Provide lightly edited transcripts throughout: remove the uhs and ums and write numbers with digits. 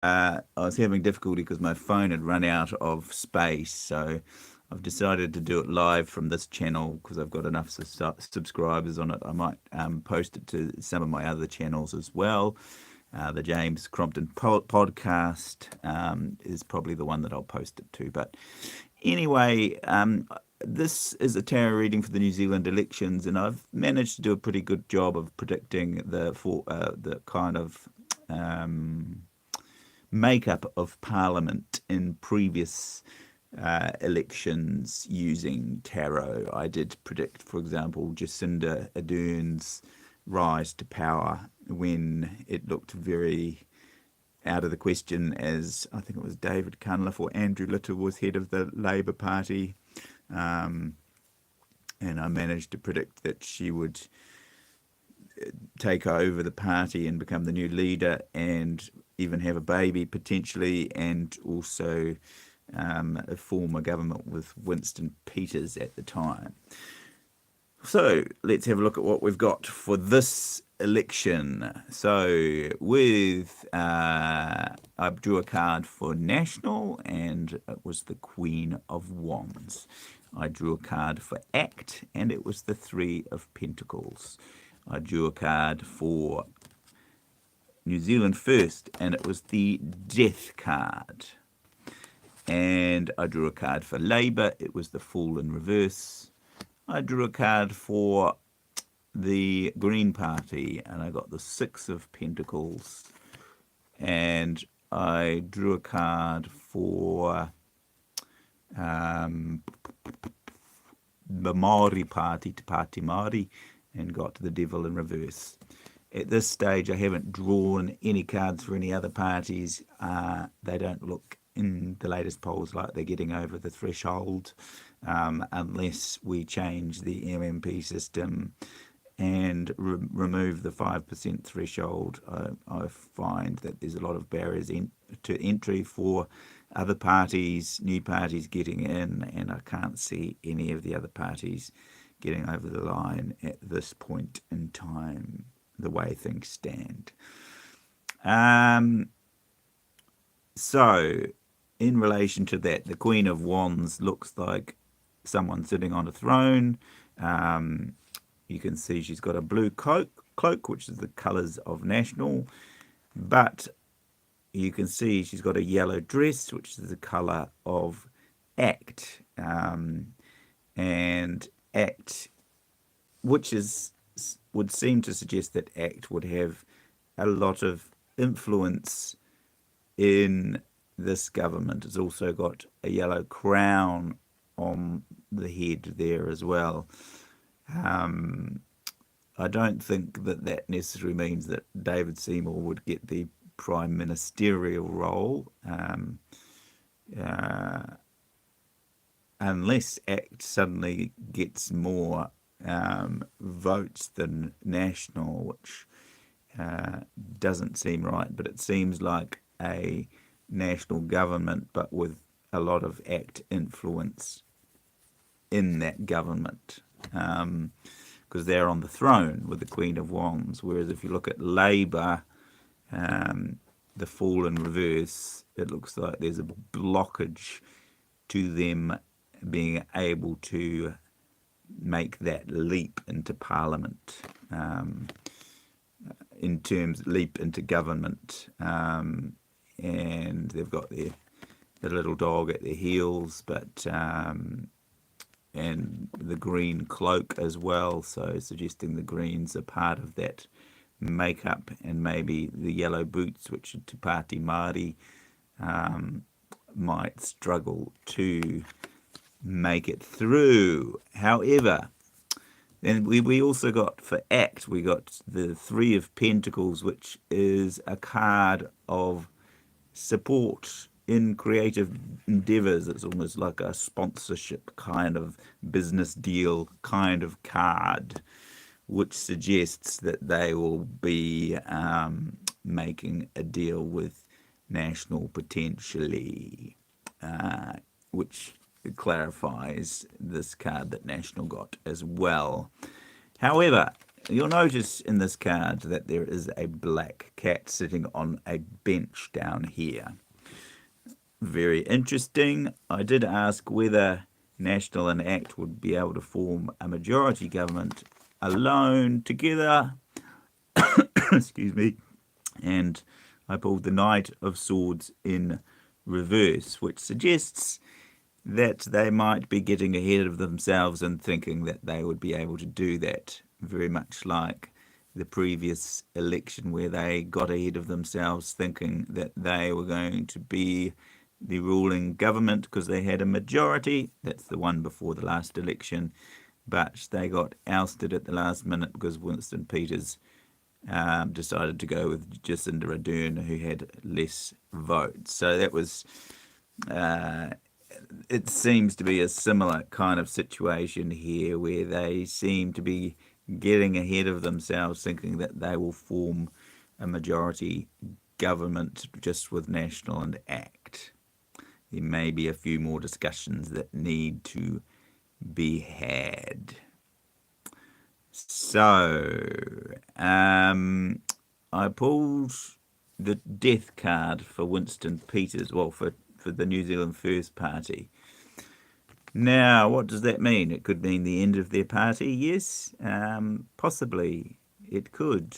I was having difficulty because my phone had run out of space, so I've decided to do it live from this channel because I've got enough subscribers on it. I might post it to some of my other channels as well. The James Crompton podcast is probably the one that I'll post it to. But anyway, this is a tarot reading for the New Zealand elections, and I've managed to do a pretty good job of predicting the kind of makeup of Parliament in previous elections using tarot. I did predict, for example, Jacinda Ardern's rise to power when it looked very out of the question, as I think it was David Cunliffe or Andrew Little was head of the Labour Party. And I managed to predict that she would take over the party and become the new leader and even have a baby potentially, and also form a government with Winston Peters at the time. So let's have a look at what we've got for this election. So I drew a card for National, and it was the Queen of Wands. I drew a card for ACT, and it was the Three of Pentacles. I drew a card for New Zealand First, and it was the Death card. And I drew a card for Labour, it was the Fool in reverse. I drew a card for the Green Party, and I got the Six of Pentacles. And I drew a card for the Maori Party, Te Pāti Māori, and got the Devil in reverse. At this stage, I haven't drawn any cards for any other parties. They don't look in the latest polls like they're getting over the threshold, unless we change the MMP system and remove the 5% threshold. I find that there's a lot of barriers to entry for other parties, new parties getting in, and I can't see any of the other parties getting over the line at this point in time, the way things stand. So, in relation to that, the Queen of Wands looks like someone sitting on a throne. You can see she's got a blue cloak, which is the colours of National, but you can see she's got a yellow dress, which is the colour of ACT, and ACT, which would seem to suggest that ACT would have a lot of influence in this government. It's also got a yellow crown on the head there as well. I don't think that necessarily means that David Seymour would get the prime ministerial role, unless ACT suddenly gets more votes than National, which doesn't seem right, but it seems like a national government but with a lot of ACT influence in that government, because they're on the throne with the Queen of Wands. Whereas if you look at Labour, the Fool in reverse, it looks like there's a blockage to them being able to make that leap into Parliament, leap into government, and they've got the little dog at their heels, but and the green cloak as well, so suggesting the greens are part of that makeup, and maybe the yellow boots, which are Te Pāti Māori, might struggle to make it through. However, then we also got for ACT, we got the Three of Pentacles, which is a card of support in creative endeavors. It's almost like a sponsorship kind of business deal kind of card, which suggests that they will be making a deal with National potentially, which clarifies this card that National got as well. However, you'll notice in this card that there is a black cat sitting on a bench down here. Very interesting. I did ask whether National and ACT would be able to form a majority government alone, together. Excuse me. And I pulled the Knight of Swords in reverse, which suggests that they might be getting ahead of themselves and thinking that they would be able to do that, very much like the previous election where they got ahead of themselves thinking that they were going to be the ruling government because they had a majority. That's the one before the last election, but they got ousted at the last minute because Winston Peters decided to go with Jacinda Ardern, who had less votes. So that was it seems to be a similar kind of situation here, where they seem to be getting ahead of themselves, thinking that they will form a majority government just with National and ACT. There may be a few more discussions that need to be had. So, I pulled the death card for Winston Peters, well, for the New Zealand First Party. Now, what does that mean? It could mean the end of their party, yes. Possibly it could,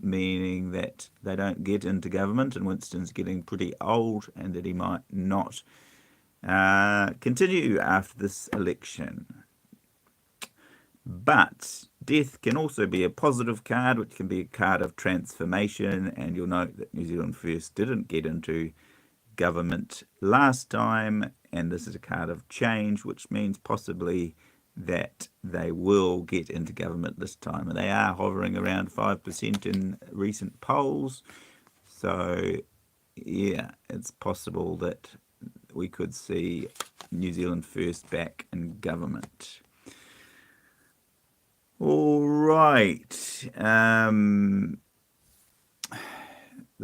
meaning that they don't get into government and Winston's getting pretty old and that he might not continue after this election. But death can also be a positive card, which can be a card of transformation, and you'll note that New Zealand First didn't get into government last time, and this is a card of change, which means possibly that they will get into government this time. And they are hovering around 5% in recent polls, so yeah, it's possible that we could see New Zealand First back in government. All right. The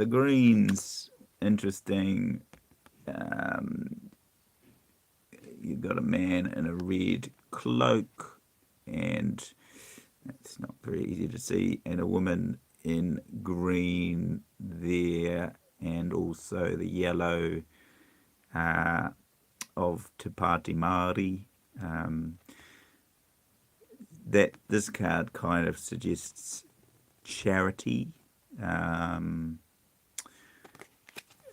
Greens, interesting. You've got a man in a red cloak, and that's not very easy to see, and a woman in green there, and also the yellow of Te Pāti Māori. That this card kind of suggests charity,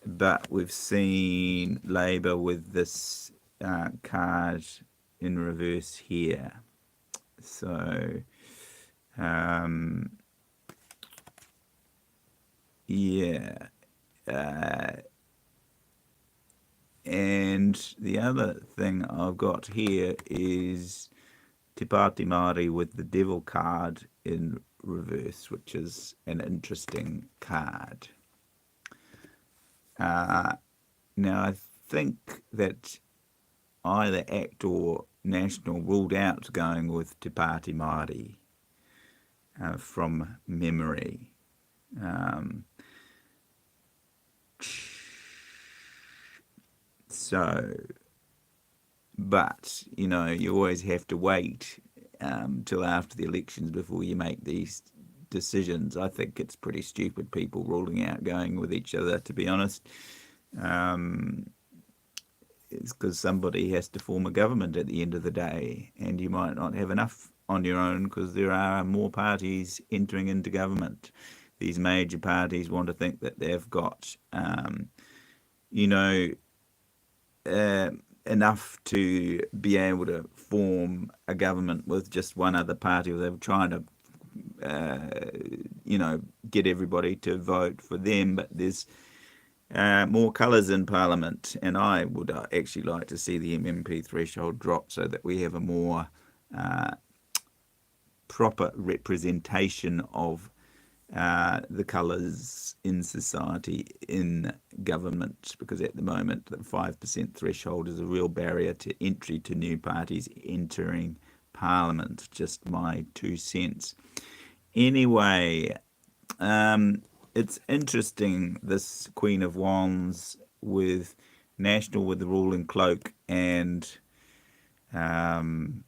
but we've seen Labour with this card in reverse here. So yeah, and the other thing I've got here is Te Pāti Māori with the devil card in reverse, which is an interesting card. Now, I think that either ACT or National ruled out going with Te Pāti Māori from memory. But, you always have to wait till after the elections before you make these decisions. I think it's pretty stupid people ruling out going with each other, to be honest. It's because somebody has to form a government at the end of the day, and you might not have enough on your own because there are more parties entering into government. These major parties want to think that they've got, enough to be able to form a government with just one other party, or they're trying to, get everybody to vote for them. But there's more colours in Parliament, and I would actually like to see the MMP threshold drop so that we have a more proper representation of the colours in society in government, because at the moment the 5% threshold is a real barrier to entry to new parties entering Parliament. Just my 2 cents. Anyway, it's interesting, this Queen of Wands with National with the ruling cloak and ACT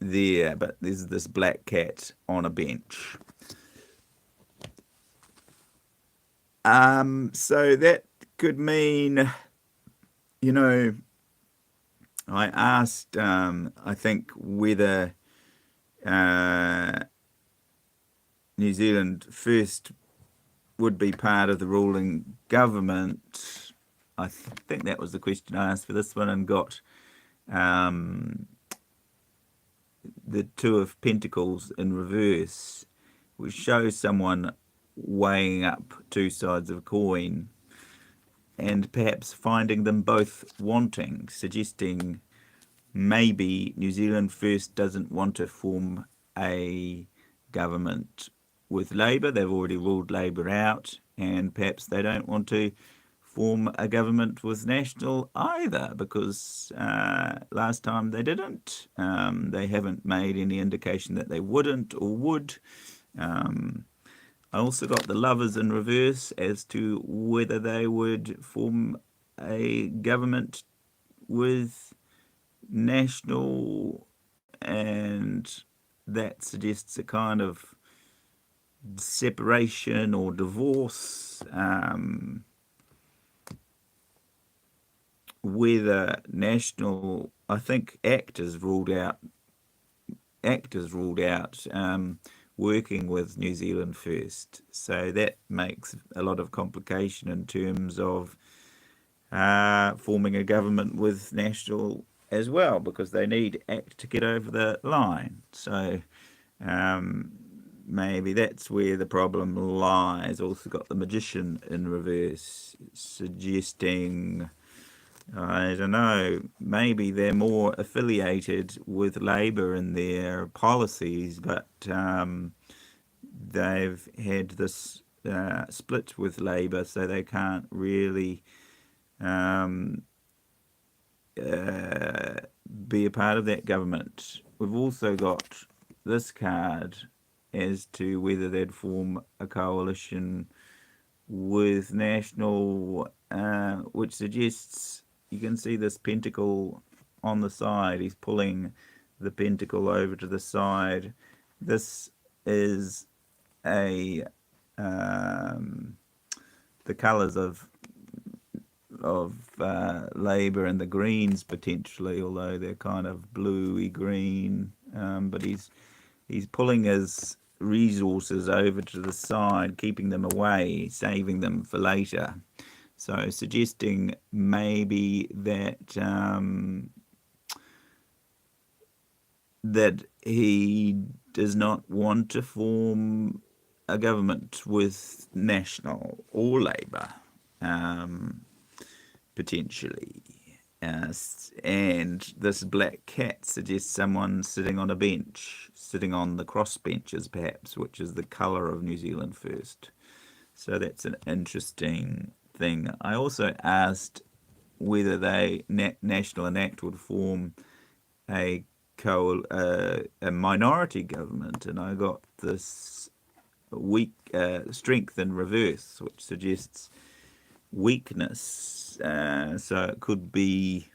there, but there's this black cat on a bench. So that could mean, you know, I asked, I think, whether New Zealand First would be part of the ruling government. I think that was the question I asked for this one, and got um, the Two of Pentacles in reverse, which shows someone weighing up two sides of a coin and perhaps finding them both wanting, suggesting maybe New Zealand First doesn't want to form a government with Labour. They've already ruled Labour out, and perhaps they don't want to form a government with National either, because last time they didn't. They haven't made any indication that they wouldn't or would. I also got the Lovers in reverse as to whether they would form a government with National, and that suggests a kind of separation or divorce. Whether National, I think ACT is ruled out. Working with New Zealand First, so that makes a lot of complication in terms of forming a government with National as well, because they need ACT to get over the line. So maybe that's where the problem lies. Also got the Magician in reverse, suggesting, I don't know, maybe they're more affiliated with Labour in their policies, but they've had this split with Labour, so they can't really be a part of that government. We've also got this card as to whether they'd form a coalition with National, which suggests, you can see this pentacle on the side. He's pulling the pentacle over to the side. This is the colours of Labour and the Greens potentially, although they're kind of bluey green. But he's pulling his resources over to the side, keeping them away, saving them for later. So suggesting maybe that that he does not want to form a government with National or Labour, potentially. And this black cat suggests someone sitting on a bench, sitting on the cross benches perhaps, which is the colour of New Zealand First. So that's an interesting thing. I also asked whether National and ACT would form a minority government, and I got this weak strength in reverse, which suggests weakness. So it could be,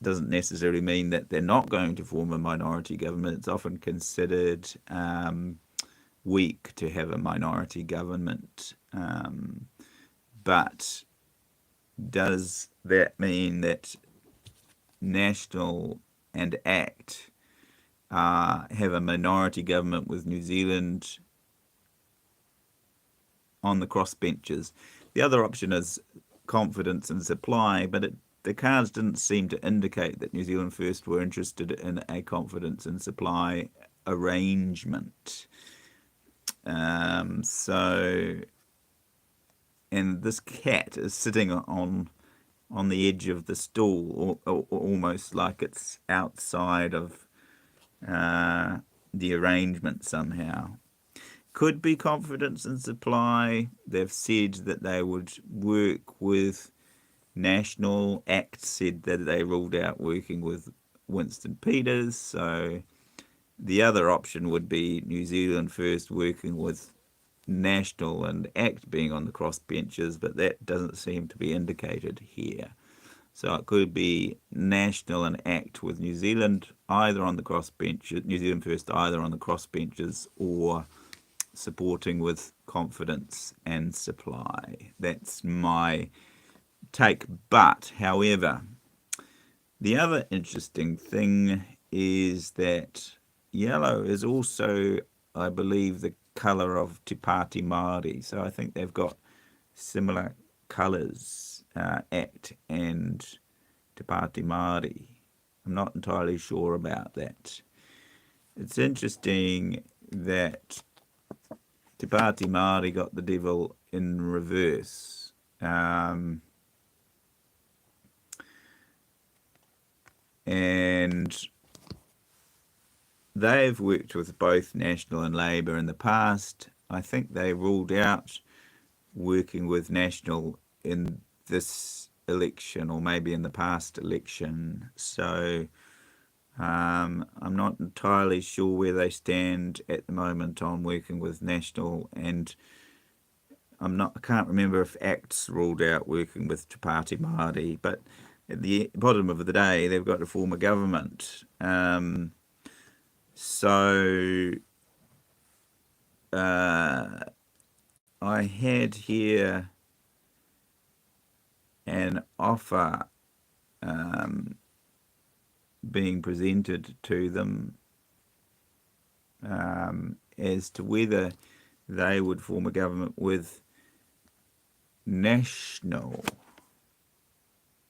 doesn't necessarily mean that they're not going to form a minority government. It's often considered weak to have a minority government. But does that mean that National and ACT have a minority government with New Zealand on the crossbenches? The other option is confidence and supply, but the cards didn't seem to indicate that New Zealand First were interested in a confidence and supply arrangement. And this cat is sitting on the edge of the stool, or almost like it's outside of the arrangement somehow. Could be confidence and supply. They've said that they would work with National. ACT said that they ruled out working with Winston Peters. So the other option would be New Zealand First working with National and ACT being on the cross benches, but that doesn't seem to be indicated here. So it could be National and ACT with New Zealand either on the crossbenches, New Zealand First either on the crossbenches, or supporting with confidence and supply. That's my take. But, however, the other interesting thing is that yellow is also, I believe, the colour of Te Pāti Māori. So I think they've got similar colours, ACT and Te Pāti Māori. I'm not entirely sure about that. It's interesting that Te Pāti Māori got the devil in reverse. And they've worked with both National and Labour in the past. I think they ruled out working with National in this election, or maybe in the past election. So I'm not entirely sure where they stand at the moment on working with National, and I can't remember if ACT's ruled out working with Te Pāti Māori, but at the bottom of the day, they've got to form a government. So I had here an offer being presented to them as to whether they would form a government with National,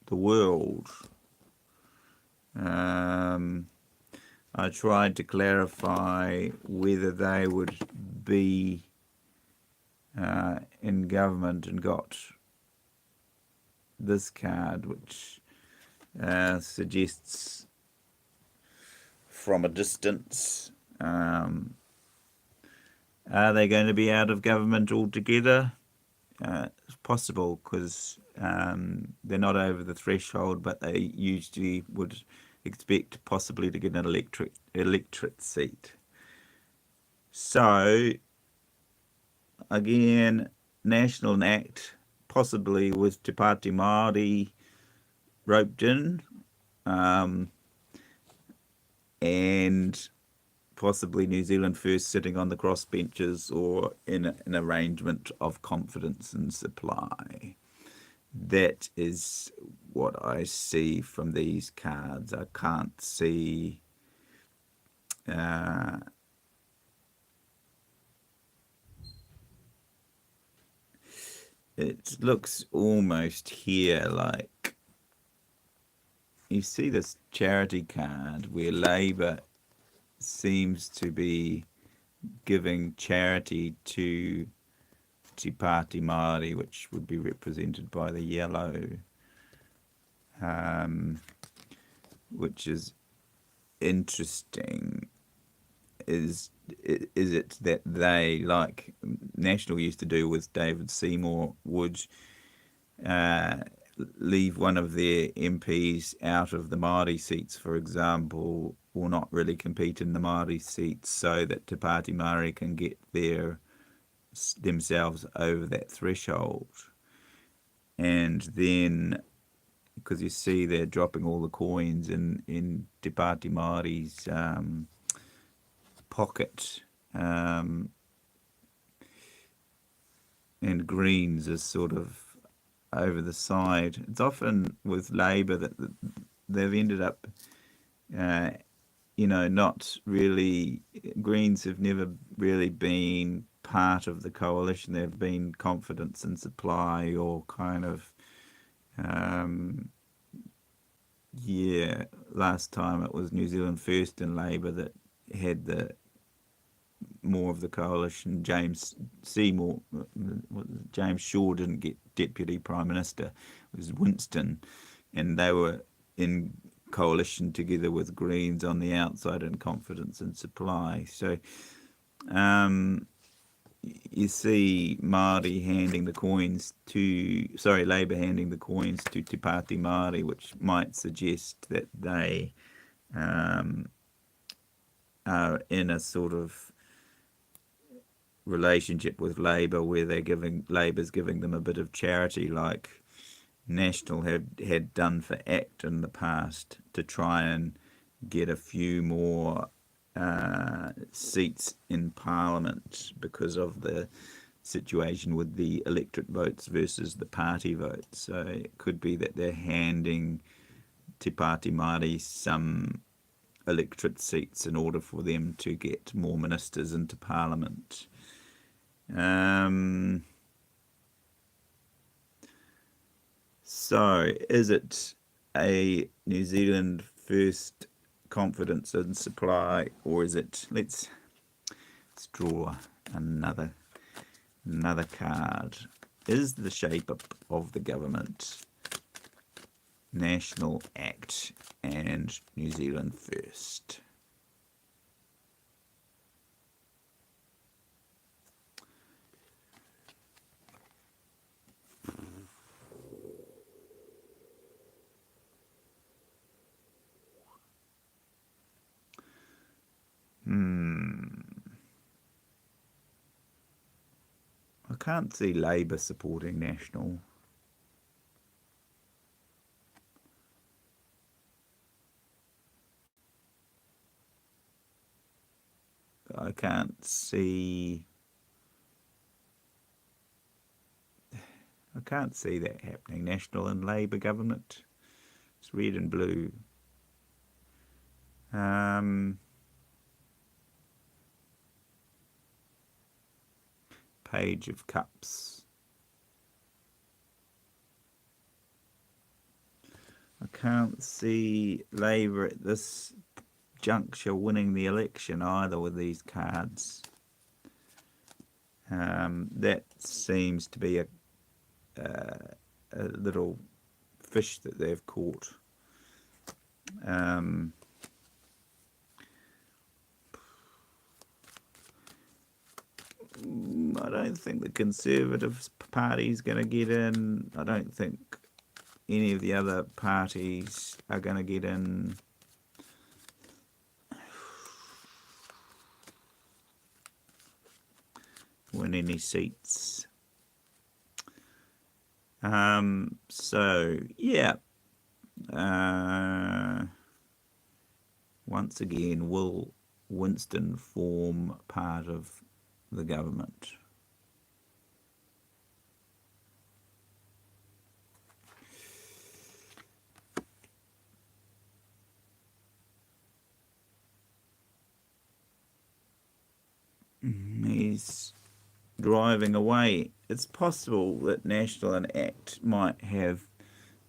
the World. I tried to clarify whether they would be in government, and got this card, which suggests from a distance. Are they going to be out of government altogether? It's possible, because they're not over the threshold, but they usually would expect possibly to get an electorate seat. So again, National and ACT, possibly with Te Pāti Māori roped in, and possibly New Zealand First sitting on the crossbenches, or in an arrangement of confidence and supply. That is what I see from these cards. I can't see it looks almost here like, you see this charity card where Labour seems to be giving charity to Te Pāti Māori, which would be represented by the yellow, which is interesting. Is it that they, like National used to do with David Seymour, would leave one of their MPs out of the Māori seats, for example, or not really compete in the Māori seats, so that Te Pāti Māori can get themselves over that threshold. And then, because you see they're dropping all the coins in Te Pāti Māori's pocket, and Greens is sort of over the side. It's often with Labour that they've ended up, not really, Greens have never really been part of the coalition. They've been confidence and supply, or kind of, last time it was New Zealand First and Labour that had the more of the coalition. James Shaw didn't get Deputy Prime Minister. It was Winston, and they were in coalition together with Greens on the outside in confidence and supply. So you see Māori handing the coins to, Labour handing the coins to Te Pāti Māori, which might suggest that they are in a sort of relationship with Labour where Labour's giving them a bit of charity, like National had done for ACT in the past to try and get a few more seats in Parliament because of the situation with the electorate votes versus the party votes. So it could be that they're handing Te Pāti Māori some electorate seats in order for them to get more ministers into Parliament. So is it a New Zealand First confidence in supply, or is it, let's draw another card. Is the shape up of the government National, ACT and New Zealand First? I can't see Labour supporting National. I can't see that happening. National and Labour government. It's red and blue. Page of Cups. I can't see Labour at this juncture winning the election either with these cards. That seems to be a little fish that they've caught. I don't think the Conservative Party's going to get in. I don't think any of the other parties are going to get in. Win any seats. So yeah. Once again, will Winston form part of the government? He's driving away. It's possible that National and ACT might have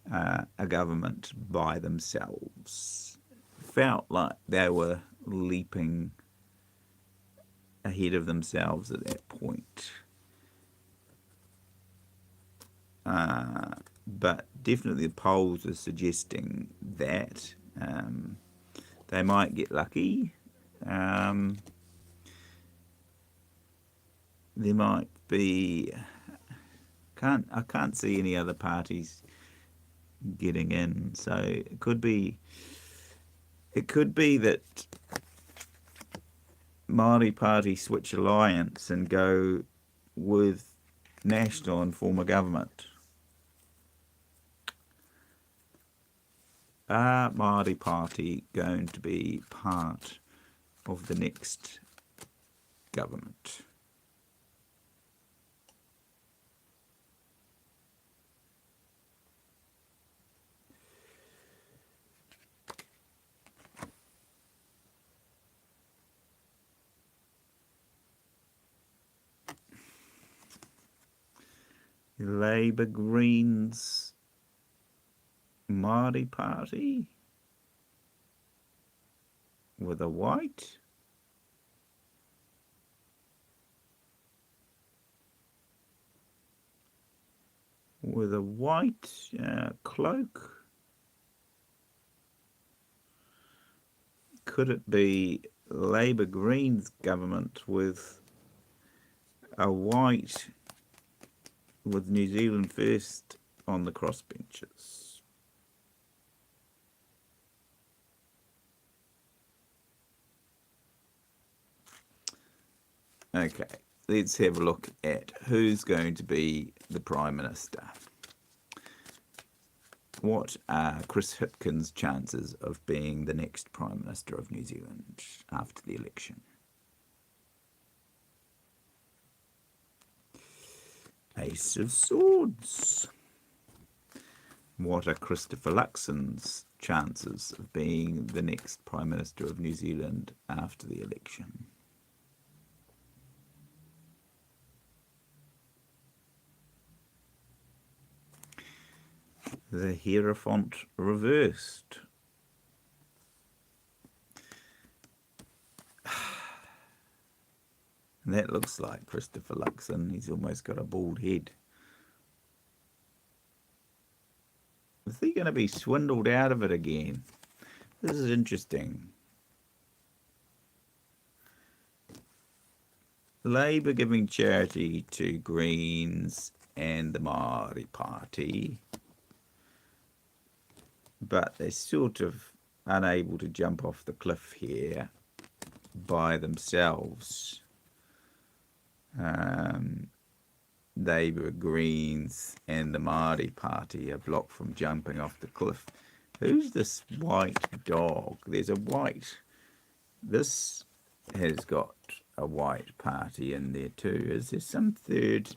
a government by themselves. Felt like they were leaping ahead of themselves at that point. But definitely the polls are suggesting that they might get lucky. There might be. I can't see any other parties getting in, so it could be. It could be that Māori Party switch alliance and go with National and form a government. Are Māori Party going to be part of the next government? Labour, Greens, Māori Party with a white. With a white cloak. Could it be Labour Greens government with a white with New Zealand First on the crossbenches? Okay, let's have a look at who's going to be the Prime Minister. What are Chris Hipkins' chances of being the next Prime Minister of New Zealand after the election? Ace of Swords. What are Christopher Luxon's chances of being the next Prime Minister of New Zealand after the election? The Hierophant reversed. And that looks like Christopher Luxon. He's almost got a bald head. Is he going to be swindled out of it again? This is interesting. Labour giving charity to Greens and the Māori Party, but they're sort of unable to jump off the cliff here by themselves. Labour, Greens and the Māori Party are blocked from jumping off the cliff. Who's this white dog? There's a white... This has got a white party in there too. Is there some third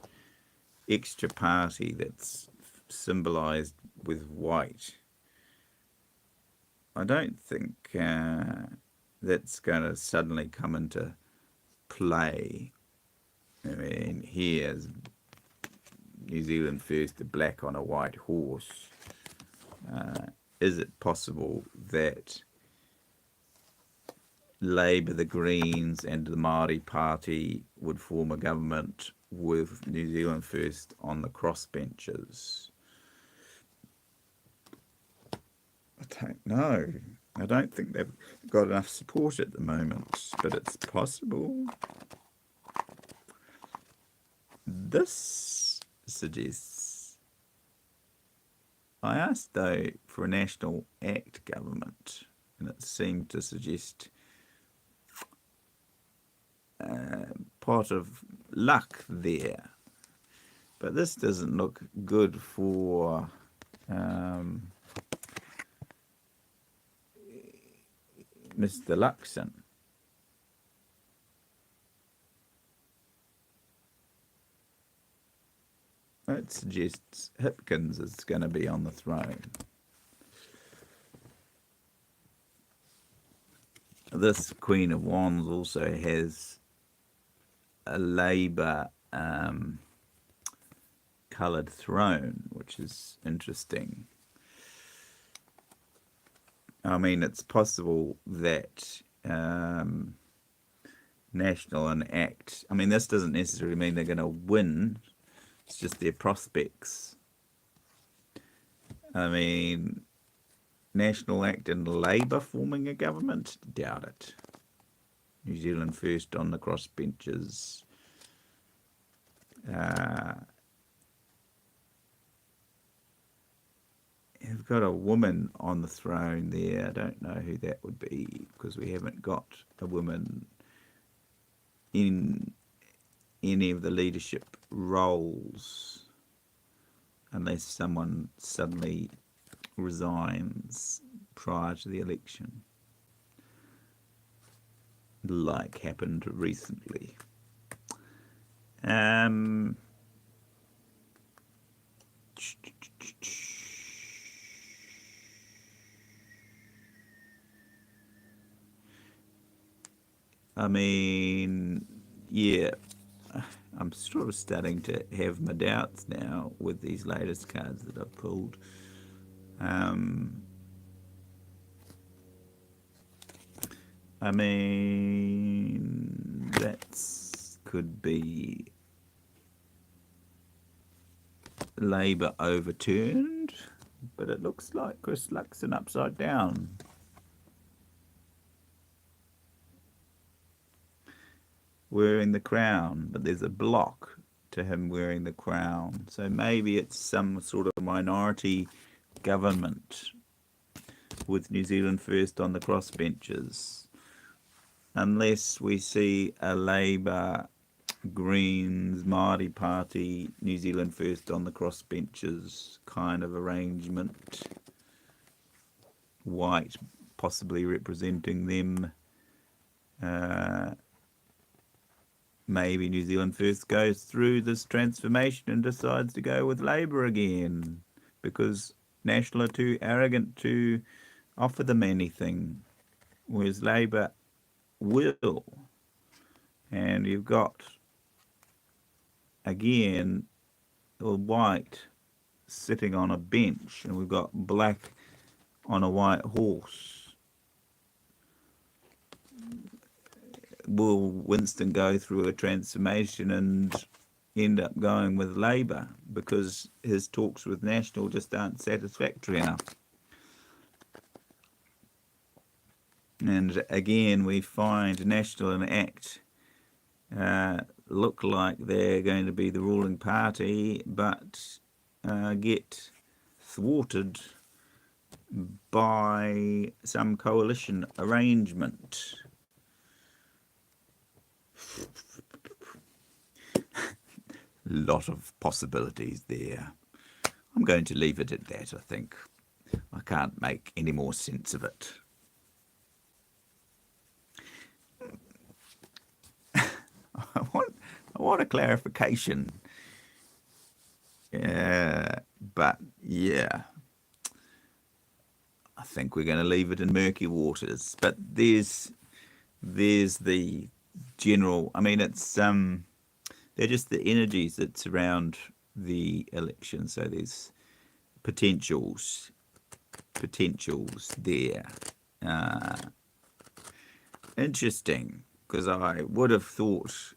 extra party that's symbolised with white? I don't think that's going to suddenly come into play. I mean, here's New Zealand First, the black on a white horse. Is it possible that Labour, the Greens and the Māori Party would form a government with New Zealand First on the crossbenches? I don't know. I don't think they've got enough support at the moment, but it's possible. This suggests... I asked, though, for a National Act government, and it seemed to suggest pot of luck there. But this doesn't look good for Mr. Luxon. It suggests Hipkins is going to be on the throne. This Queen of Wands also has a Labour coloured throne, which is interesting. I mean, it's possible that National and Act... I mean, this doesn't necessarily mean they're going to win. It's just their prospects. I mean, National Act and Labour forming a government? Doubt it. New Zealand First on the crossbenches. You've got a woman on the throne there. I don't know who that would be, because we haven't got a woman in any of the leadership roles, unless someone suddenly resigns prior to the election, like happened recently. I mean, yeah, I'm sort of starting to have my doubts now with these latest cards that I've pulled. I mean, that could be Labour overturned, but it looks like Chris Luxon upside down. Wearing the crown, but there's a block to him wearing the crown. So maybe it's some sort of minority government with New Zealand First on the crossbenches. Unless we see a Labour Greens, Māori Party, New Zealand First on the crossbenches kind of arrangement. White possibly representing them. Maybe New Zealand First goes through this transformation and decides to go with Labour again because National are too arrogant to offer them anything, whereas Labour will. And you've got, again, white sitting on a bench, and we've got black on a white horse. Will Winston go through a transformation and end up going with Labour because his talks with National just aren't satisfactory enough? And again, we find National and ACT look like they're going to be the ruling party, but get thwarted by some coalition arrangement. Lot of possibilities there. I'm going to leave it at that, I think. I can't make any more sense of it. I want a clarification. But yeah, I think we're going to leave it in murky waters. But there's the general. I mean, it's they're just the energies that surround the election. So there's potentials there. Interesting, because I would have thought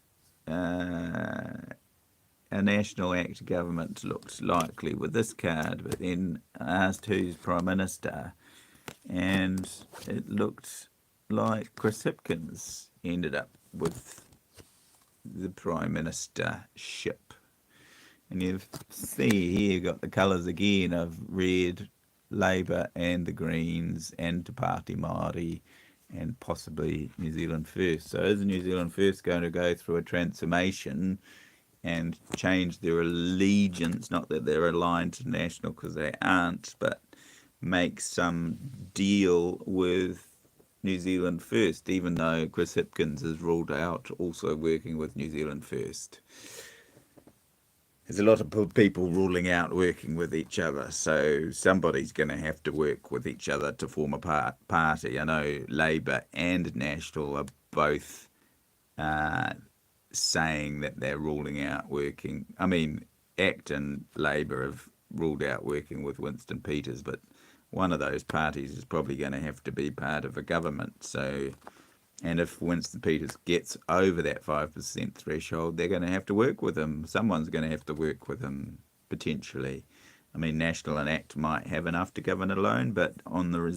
a National ACT government looked likely with this card, but then I asked who's Prime Minister, and it looked like Chris Hipkins ended up with the Prime Ministership. And you see here you've got the colours again of red, Labour and the Greens and Te Pāti Māori and possibly New Zealand First. So is New Zealand First going to go through a transformation and change their allegiance, not that they're aligned to National because they aren't, but make some deal with New Zealand First, even though Chris Hipkins is ruled out also working with New Zealand First? There's a lot of people ruling out working with each other, so somebody's going to have to work with each other to form a party. I know Labour and National are both saying that they're ruling out working. I mean, ACT and Labour have ruled out working with Winston Peters, but one of those parties is probably going to have to be part of a government. So, and if Winston Peters gets over that 5% threshold, they're going to have to work with him. Someone's going to have to work with him, potentially. I mean, National and ACT might have enough to govern alone, but on the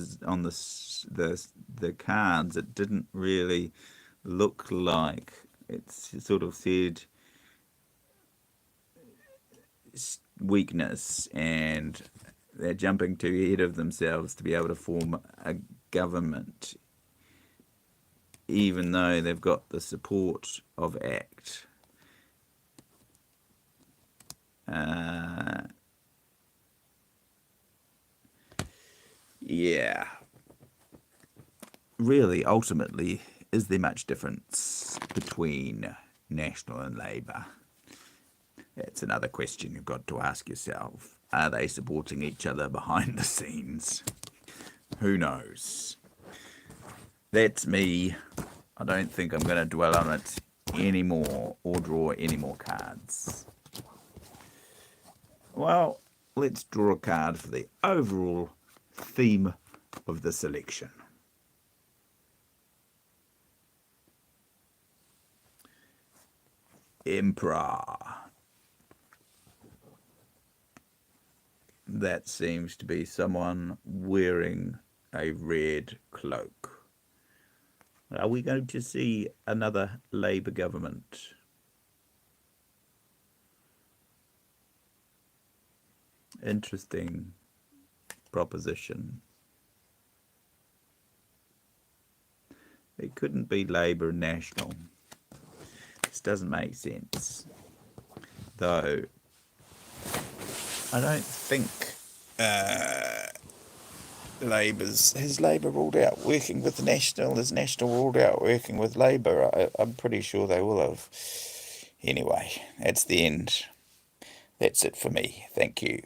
cards, it didn't really look like. It's sort of said weakness, and they're jumping too ahead of themselves to be able to form a government, even though they've got the support of ACT. Yeah. Really, ultimately, is there much difference between National and Labour? That's another question you've got to ask yourself. Are they supporting each other behind the scenes? Who knows? That's me. I don't think I'm going to dwell on it anymore or draw any more cards. Well, let's draw a card for the overall theme of this election. Emperor. That seems to be someone wearing a red cloak. Are we going to see another Labour government? Interesting proposition. It couldn't be Labour and National. This doesn't make sense. Though, I don't think has Labour ruled out working with National? Is National ruled out working with Labour? I'm pretty sure they will have. Anyway, that's the end. That's it for me. Thank you.